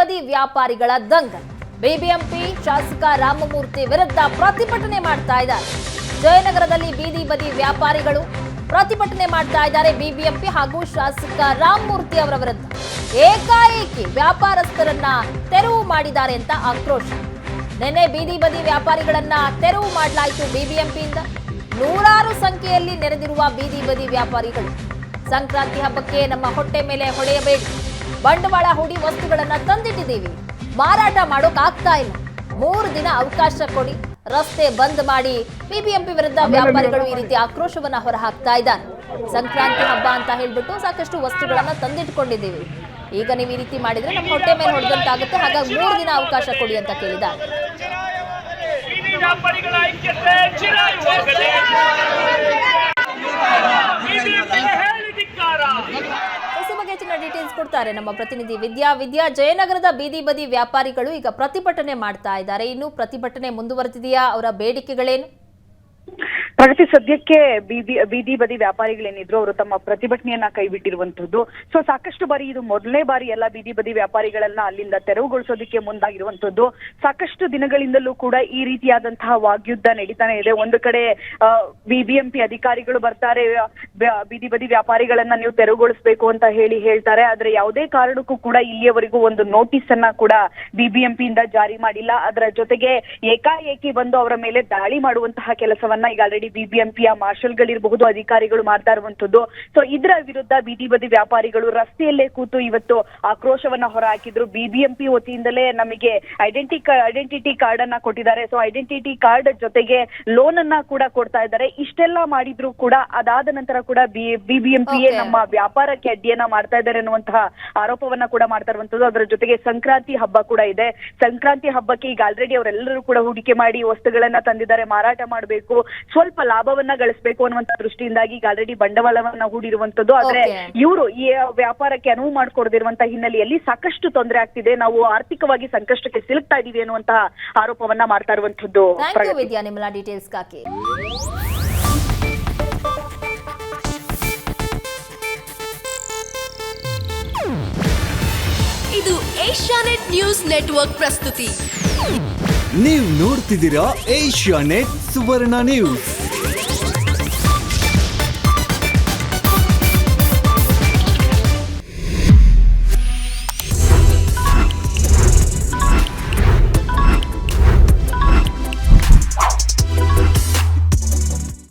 ಬದಿ ವ್ಯಾಪಾರಿಗಳ ದಂಗಲ್. ಬಿಬಿಎಂಪಿ ಶಾಸಕ ರಾಮಮೂರ್ತಿ ವಿರುದ್ಧ ಪ್ರತಿಭಟನೆ ಮಾಡ್ತಾ ಇದ್ದಾರೆ. ಜಯನಗರದಲ್ಲಿ ಬೀದಿ ಬದಿ ವ್ಯಾಪಾರಿಗಳು ಪ್ರತಿಭಟನೆ ಮಾಡ್ತಾ ಇದ್ದಾರೆ. ಬಿಬಿಎಂಪಿ ಹಾಗೂ ಶಾಸಕ ರಾಮಮೂರ್ತಿ ಅವರ ವಿರುದ್ಧ ಏಕಾಏಕಿ ವ್ಯಾಪಾರಸ್ಥರನ್ನ ತೆರವು ಮಾಡಿದ್ದಾರೆ ಅಂತ ಆಕ್ರೋಶ. ನಿನ್ನೆ ಬೀದಿ ಬದಿ ವ್ಯಾಪಾರಿಗಳನ್ನ ತೆರವು ಮಾಡಲಾಯಿತು ಬಿಬಿಎಂಪಿಯಿಂದ. ನೂರಾರು ಸಂಖ್ಯೆಯಲ್ಲಿ ನೆರೆದಿರುವ ಬೀದಿ ಬದಿ ವ್ಯಾಪಾರಿಗಳು ಸಂಕ್ರಾಂತಿ ಹಬ್ಬಕ್ಕೆ ನಮ್ಮ ಹೊಟ್ಟೆ ಮೇಲೆ ಹೊಡೆಯಬೇಡಿ, ಬಂಡವಾಳ ಹೂಡಿ ವಸ್ತುಗಳನ್ನ ತಂದಿಟ್ಟಿದ್ದೀವಿ, ಮಾರಾಟ ಮಾಡೋಕ್ಕಾಗ್ತಾ ಇಲ್ಲ, 3 ದಿನ ಅವಕಾಶ ಕೊಡಿ, ರಸ್ತೆ ಬಂದ್ ಮಾಡಿ. ಬಿಬಿಎಂಪಿ ವಿರುದ್ಧ ವ್ಯಾಪಾರಿಗಳು ಈ ರೀತಿ ಆಕ್ರೋಶವನ್ನ ಹೊರಹಾಕ್ತಾ ಇದ್ದಾರೆ. ಸಂಕ್ರಾಂತಿ ಹಬ್ಬ ಅಂತ ಹೇಳ್ಬಿಟ್ಟು ಸಾಕಷ್ಟು ವಸ್ತುಗಳನ್ನ ತಂದಿಟ್ಕೊಂಡಿದ್ದೀವಿ, ಈಗ ನೀವು ಈ ರೀತಿ ಮಾಡಿದ್ರೆ ನಮ್ಮ ಹೊಟ್ಟೆ ಮೇಲೆ ಹೊಡೆದಂತಾಗುತ್ತೆ, ಹಾಗಾಗಿ 3 ದಿನ ಅವಕಾಶ ಕೊಡಿ ಅಂತ ಕೇಳಿದ್ದಾರೆ. ಹೆಚ್ಚಿನ ಡೀಟೇಲ್ಸ್ ಕೊಡ್ತಾರೆ ನಮ್ಮ ಪ್ರತಿನಿಧಿ ವಿದ್ಯಾ. ಜಯನಗರದ ಬೀದಿ ಬದಿ ವ್ಯಾಪಾರಿಗಳು ಈಗ ಪ್ರತಿಭಟನೆ ಮಾಡ್ತಾ ಇದ್ದಾರೆ. ಇನ್ನು ಪ್ರತಿಭಟನೆ ಮುಂದುವರೆದಿದೆಯಾ? ಅವರ ಬೇಡಿಕೆಗಳೇನು? ಪ್ರಗತಿ, ಸದ್ಯಕ್ಕೆ ಬೀದಿ ಬದಿ ವ್ಯಾಪಾರಿಗಳೇನಿದ್ರು ಅವರು ತಮ್ಮ ಪ್ರತಿಭಟನೆಯನ್ನ ಕೈಬಿಟ್ಟಿರುವಂತದ್ದು. ಸೊ ಸಾಕಷ್ಟು ಬಾರಿ ಇದು ಮೊದಲನೇ ಬಾರಿ ಎಲ್ಲ ಬೀದಿ ಬದಿ ವ್ಯಾಪಾರಿಗಳನ್ನ ಅಲ್ಲಿಂದ ತೆರವುಗೊಳಿಸೋದಕ್ಕೆ ಮುಂದಾಗಿರುವಂತದ್ದು. ಸಾಕಷ್ಟು ದಿನಗಳಿಂದಲೂ ಕೂಡ ಈ ರೀತಿಯಾದಂತಹ ವಾಗ್ಯುದ್ಧ ನಡೀತಾನೆ ಇದೆ. ಒಂದು ಕಡೆ ಬಿಬಿಎಂಪಿ ಅಧಿಕಾರಿಗಳು ಬರ್ತಾರೆ, ಬೀದಿ ಬದಿ ವ್ಯಾಪಾರಿಗಳನ್ನ ನೀವು ತೆರವುಗೊಳಿಸಬೇಕು ಅಂತ ಹೇಳ್ತಾರೆ. ಆದ್ರೆ ಯಾವುದೇ ಕಾರಣಕ್ಕೂ ಕೂಡ ಇಲ್ಲಿಯವರೆಗೂ ಒಂದು ನೋಟಿಸ್ ಅನ್ನ ಕೂಡ ಬಿಬಿಎಂಪಿಯಿಂದ ಜಾರಿ ಮಾಡಿಲ್ಲ. ಅದರ ಜೊತೆಗೆ ಏಕಾಏಕಿ ಬಂದು ಅವರ ಮೇಲೆ ದಾಳಿ ಮಾಡುವಂತಹ ಕೆಲಸವನ್ನ ಈಗ ಆಲ್ರೆಡಿ ಬಿಬಿಎಂಪಿಯ ಮಾರ್ಷಲ್ಗಳಿರಬಹುದು, ಅಧಿಕಾರಿಗಳು ಮಾಡ್ತಾ ಇರುವಂತದ್ದು. ಸೊ ಇದರ ವಿರುದ್ಧ ಬೀದಿ ಬದಿ ವ್ಯಾಪಾರಿಗಳು ರಸ್ತೆಯಲ್ಲೇ ಕೂತು ಇವತ್ತು ಆಕ್ರೋಶವನ್ನ ಹೊರಹಾಕಿದ್ರು. ಬಿಬಿಎಂಪಿ ವತಿಯಿಂದಲೇ ನಮಗೆ ಐಡೆಂಟಿಟಿ ಕಾರ್ಡ್ ಅನ್ನ ಕೊಟ್ಟಿದ್ದಾರೆ. ಸೊ ಐಡೆಂಟಿಟಿ ಕಾರ್ಡ್ ಜೊತೆಗೆ ಲೋನ್ ಅನ್ನ ಕೂಡ ಕೊಡ್ತಾ ಇದ್ದಾರೆ. ಇಷ್ಟೆಲ್ಲ ಮಾಡಿದ್ರು ಕೂಡ ಅದಾದ ನಂತರ ಕೂಡ ಬಿಬಿಎಂಪಿಯೇ ನಮ್ಮ ವ್ಯಾಪಾರಕ್ಕೆ ಅಡ್ಡಿಯನ್ನ ಮಾಡ್ತಾ ಇದ್ದಾರೆ ಅನ್ನುವಂತಹ ಆರೋಪವನ್ನ ಕೂಡ ಮಾಡ್ತಾ ಇರುವಂತದ್ದು. ಅದರ ಜೊತೆಗೆ ಸಂಕ್ರಾಂತಿ ಹಬ್ಬ ಕೂಡ ಇದೆ. ಸಂಕ್ರಾಂತಿ ಹಬ್ಬಕ್ಕೆ ಈಗ ಆಲ್ರೆಡಿ ಅವರೆಲ್ಲರೂ ಕೂಡ ಹೂಡಿಕೆ ಮಾಡಿ ವಸ್ತುಗಳನ್ನ ತಂದಿದ್ದಾರೆ, ಮಾರಾಟ ಮಾಡಬೇಕು, ಸ್ವಲ್ಪ ಲಾಭವನ್ನ ಗಳಿಸಬೇಕು ಅನ್ನುವಂತ ದೃಷ್ಟಿಯಿಂದಾಗಿ ಈಗ ಆಲ್ರೆಡಿ ಬಂಡವಾಳವನ್ನ ಹೂಡಿರುವಂತದ್ದು. ಆದ್ರೆ ಇವರು ಈ ವ್ಯಾಪಾರಕ್ಕೆ ಅನುವು ಮಾಡಿಕೊಡದಿರುವಂತಹ ಹಿನ್ನೆಲೆಯಲ್ಲಿ ಸಾಕಷ್ಟು ತೊಂದರೆ ಆಗ್ತಿದೆ, ನಾವು ಆರ್ಥಿಕವಾಗಿ ಸಂಕಷ್ಟಕ್ಕೆ ಸಿಲುಕ್ತಾ ಇದೀವಿ ಅನ್ನುವಂತಹ ಆರೋಪವನ್ನ ಮಾಡ್ತಾ ಇರುವಂತದ್ದು. ವಿದ್ಯಾ, ನಿಮ್ಮಲ್ಲ ಡೀಟೇಲ್ಸ್ ಕಾಕಿ. ಇದು ಏಷ್ಯಾನೆಟ್ ನ್ಯೂಸ್ ನೆಟ್ವರ್ಕ್ ಪ್ರಸ್ತುತಿ. ನೀವು ನೋಡ್ತಿದ್ದೀರಾ ಏಷ್ಯಾನೆಟ್ ಸುವರ್ಣ ನ್ಯೂಸ್.